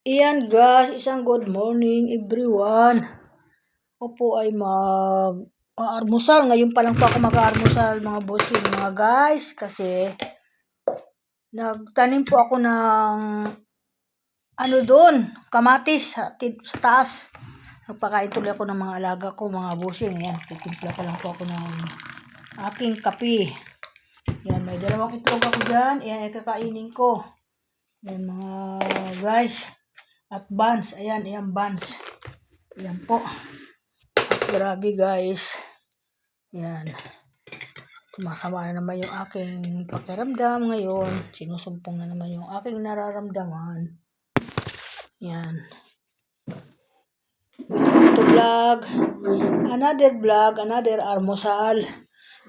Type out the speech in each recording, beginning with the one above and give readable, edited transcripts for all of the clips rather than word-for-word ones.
Iyan guys, isang good morning everyone. Ako po ay mag-aalmusal. Ngayon pa lang po ako mag-aalmusal mga bossing mga guys. Kasi nagtanim po ako ng doon, kamatis sa taas. Nagpakain tuloy ako ng mga alaga ko mga bossing. Ayan, titimpla pa lang po ako ng aking kape. Yan, may dalawang itlog ako dyan. Ayan, ay kakainin ko. Yan mga guys. At buns. Ayan, buns. Ayan po. At grabe guys. Ayan. Sumasama na naman yung aking pakiramdam ngayon. Sinusumpong na naman yung aking nararamdaman. Ayan. Welcome to vlog. Another vlog, another almusal.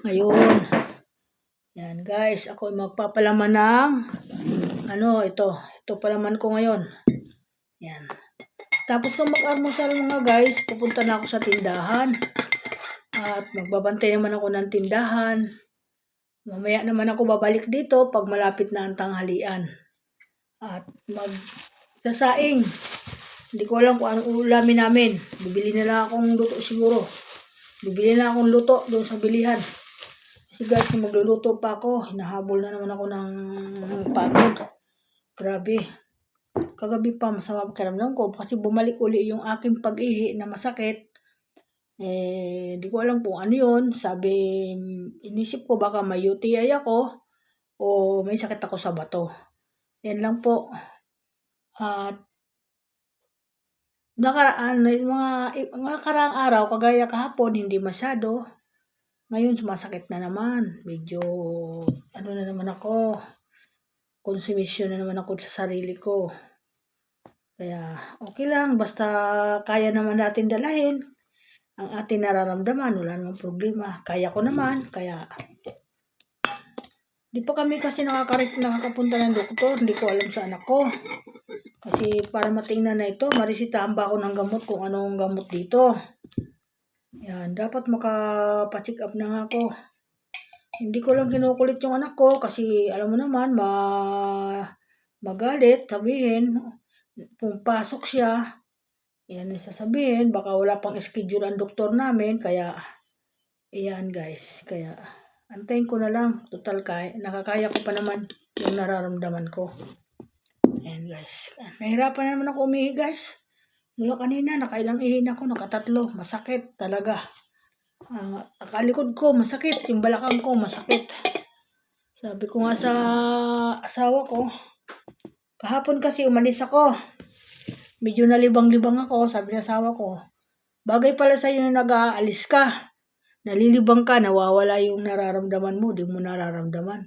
Ngayon. Ayan guys, ako magpapalaman ng ito palaman ko ngayon. Yan. Tapos kung mag-almusal mga guys, pupunta na ako sa tindahan. At magbabantay naman ako ng tindahan. Mamaya naman ako babalik dito pag malapit na ang tanghalian. At magsasaing. Hindi ko alam kung anong ulamin namin. Bibili na lang akong luto siguro. Bibili na akong luto doon sa bilihan. Kasi guys, kung magluluto pa ako, hinahabol na naman ako ng pagod. Grabe. Kagabi pa masama pakiramdam ko kasi bumalik uli yung aking pag-ihi na masakit. Di ko alam kung ano yun. Sabi, inisip ko baka may UTI ako o may sakit ako sa bato. Yan lang po. At mga karaang araw, kagaya kahapon, hindi masyado. Ngayon, sumasakit na naman. Medyo, na naman ako. Konsumisyon na naman ako sa sarili ko. Kaya, okay lang. Basta kaya naman natin dalahin ang ating nararamdaman. Wala namang problema. Kaya ko naman. Kaya, di pa kami kasi nakakapunta ng doktor. Hindi ko alam sa anak ko. Kasi para matingnan na ito, marisitahan ba ako ng gamot kung anong gamot dito. Yan, dapat makapacheck up na nga ako. Hindi ko lang kinukulit yung anak ko kasi alam mo naman, magalit, sabihin, pumapasok siya, yan ang sasabihin, baka wala pang schedule ang doktor namin, kaya, ayan guys, kaya, antayin ko na lang, total nakakaya ko pa naman yung nararamdaman ko. Ayan guys, nahirapan na naman ako umihi guys. Mula kanina, nakailang ihin ako, nakatatlo, masakit talaga. Akalikod ko, masakit, yung balakang ko, masakit. Sabi ko nga sa asawa ko, kahapon kasi umalis ako. Medyo nalibang-libang ako, sabi ng asawa ko, bagay pala sa'yo na nag-aalis ka. Nalilibang ka, nawawala yung nararamdaman mo, di mo nararamdaman.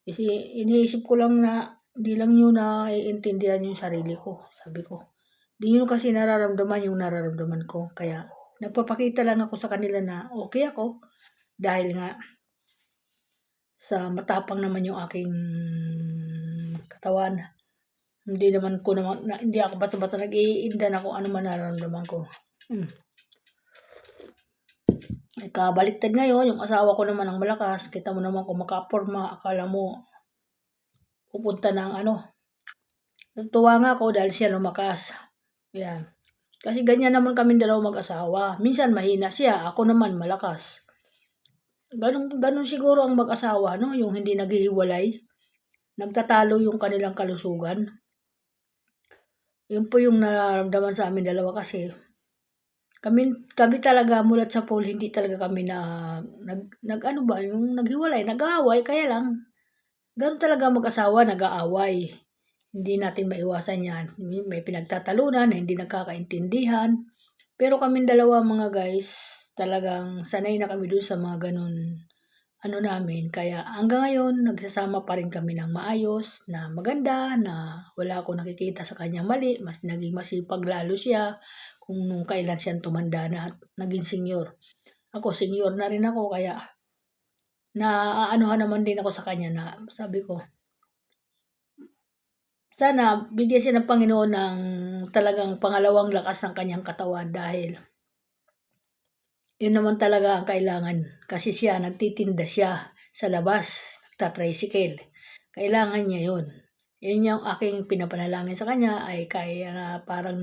Kasi iniisip ko lang na, di lang nyo na iintindihan yung sarili ko, sabi ko. Di nyo kasi nararamdaman yung nararamdaman ko. Kaya nagpapakita lang ako sa kanila na okay ako. Dahil nga sa matapang naman yung aking katawan. Hindi ako basta-basta nag-iinda na kung ano man nararamdaman ko. Kabaliktad ngayon, yung asawa ko naman ang malakas. Kita mo naman kung makaporma, akala mo pupunta ng Natuwa nga ako dahil siya lumakas. Yan. Kasi ganyan naman kami dalawa mag-asawa. Minsan mahina siya, ako naman malakas. Ganun siguro ang mag-asawa, no? Yung hindi naghihiwalay. Nagtatalo yung kanilang kalusugan. Yun po yung nararamdaman sa amin dalawa kasi kami talaga mulat sa pool, hindi talaga kami yung naghiwalay, nag-aaway, kaya lang. Ganun talaga mag-asawa, nag-aaway. Hindi natin maiwasan yan. May pinagtatalunan na hindi nagkakaintindihan. Pero kaming dalawa mga guys, talagang sanay na kami doon sa mga ganun namin. Kaya hanggang ngayon, nagsasama pa rin kami ng maayos, na maganda, na wala akong nakikita sa kanya mali. Mas naging masipag lalo siya kung nung kailan siya tumanda na at naging senior. Ako, senior na rin ako, kaya naaanuhan naman din ako sa kanya na sabi ko, sana bigyan siya ng Panginoon ng talagang pangalawang lakas ng kanyang katawan dahil yun naman talaga ang kailangan. Kasi siya, nagtitinda siya sa labas. nagta-tricycle. Kailangan niya yun. Yun yung aking pinapanalangin sa kanya ay kaya na parang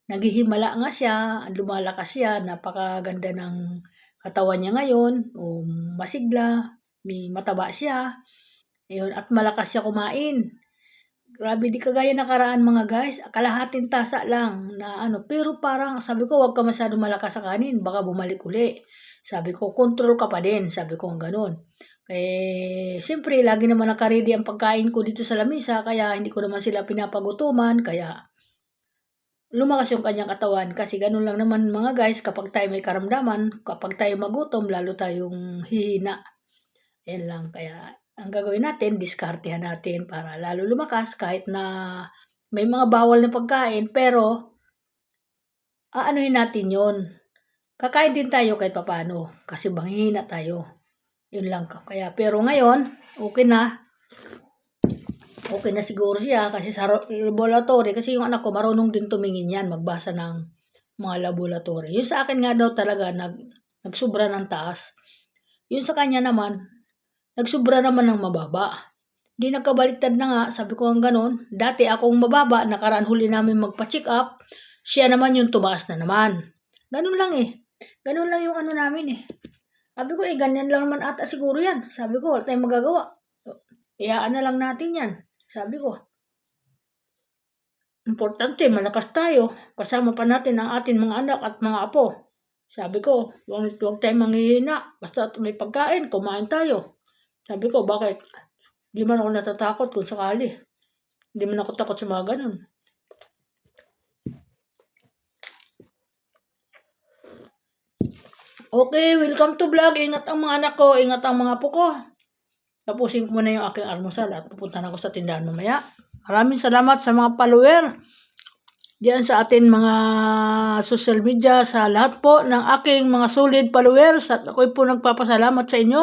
naghihimala nga siya, lumalakas siya, napakaganda ng katawan niya ngayon, masigla, may mataba siya, ayun, at malakas siya kumain. Grabe, di kagaya nakaraan mga guys, kalahating tasa lang na ano, pero parang sabi ko, wag ka masyadong malakas sa kanin, baka bumalik uli. Sabi ko, control ka pa din, sabi ko ang ganun. Siyempre, lagi naman nakaready ang pagkain ko dito sa lamisa, kaya hindi ko naman sila pinapagutuman, kaya lumakas yung kanyang katawan. Kasi ganun lang naman mga guys, kapag tayo may karamdaman, kapag tayo magutom, lalo tayong hihina. Yan lang, kaya ang gagawin natin, diskartehan natin para lalo lumakas kahit na may mga bawal na pagkain, pero aanuhin natin yon. Kakain din tayo kahit papano kasi manghihina tayo. Yun lang. Kaya, pero ngayon, okay na. Okay na siguro siya kasi sa laboratory, kasi yung anak ko marunong din tumingin yan, magbasa ng mga laboratory. Yung sa akin nga daw talaga, nagsubra ng taas. Yung sa kanya naman, nagsubra naman ng mababa. Di nagkabaliktad na nga, sabi ko ang ganun. Dati akong mababa, nakaraan huli namin magpa-check up. Siya naman yung tumaas na naman. Ganun lang eh. Ganun lang yung ano namin eh. Sabi ko ganyan lang naman ata siguro yan. Sabi ko, wala tayong magagawa. Iyaan na lang natin yan. Sabi ko. Importante, malakas tayo. Kasama pa natin ang ating mga anak at mga apo. Sabi ko, huwag tayong manghihina. Basta may pagkain, kumain tayo. Sabi ko, bakit? Di man ako natatakot kung sakali. Di man ako takot sa mga ganun. Okay, welcome to vlog. Ingat ang mga anak ko, ingat ang mga apo ko. Tapusin ko muna yung aking almusal at pupunta na ako sa tindahan mamaya. Maraming salamat sa mga follower. Diyan sa atin mga social media, sa lahat po ng aking mga solid followers at ako'y po nagpapasalamat sa inyo.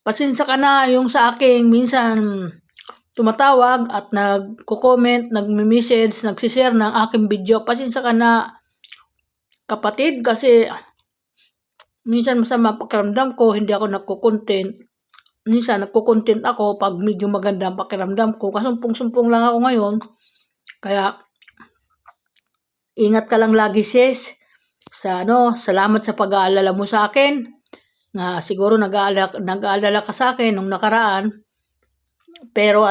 Pasensya ka na yung sa aking minsan tumatawag at nagko-comment, nagme-message, nagsishare ng aking video. Pasensya ka na kapatid kasi minsan masama pakiramdam ko, hindi ako nagko-content. Minsan nagko-content ako pag medyo maganda ang pakiramdam ko. Kasumpong-sumpong lang ako ngayon. Kaya ingat ka lang lagi sis. Salamat sa pag-aalala mo sa akin. Na siguro nag-aalala ka sa akin nung nakaraan. Pero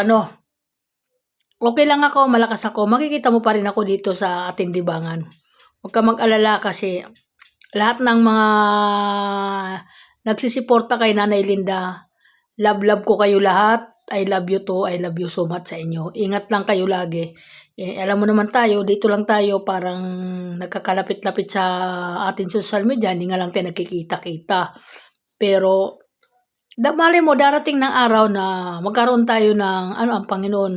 okay lang ako, malakas ako. Makikita mo pa rin ako dito sa ating libangan. Huwag ka mag-alala kasi lahat ng mga nagsisiporta kay Nanay Linda, love ko kayo lahat. I love you too. I love you so much sa inyo. Ingat lang kayo lagi. Alam mo naman tayo, dito lang tayo parang nagkakalapit-lapit sa ating social media. Hindi nga lang tayo nagkikita-kita. Pero, mali mo, darating ng araw na magkaroon tayo ng, ang Panginoon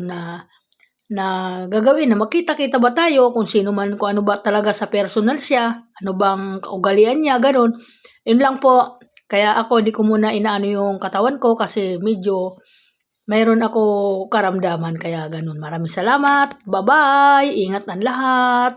na gagawin, na makita-kita ba tayo kung sino man, kung ano ba talaga sa personal siya, ano bang kaugalian niya, ganun. Yun lang po. Kaya ako, di ko muna inaano yung katawan ko kasi medyo mayroon ako karamdaman, kaya ganun. Maraming salamat. Bye-bye. Ingat ang lahat.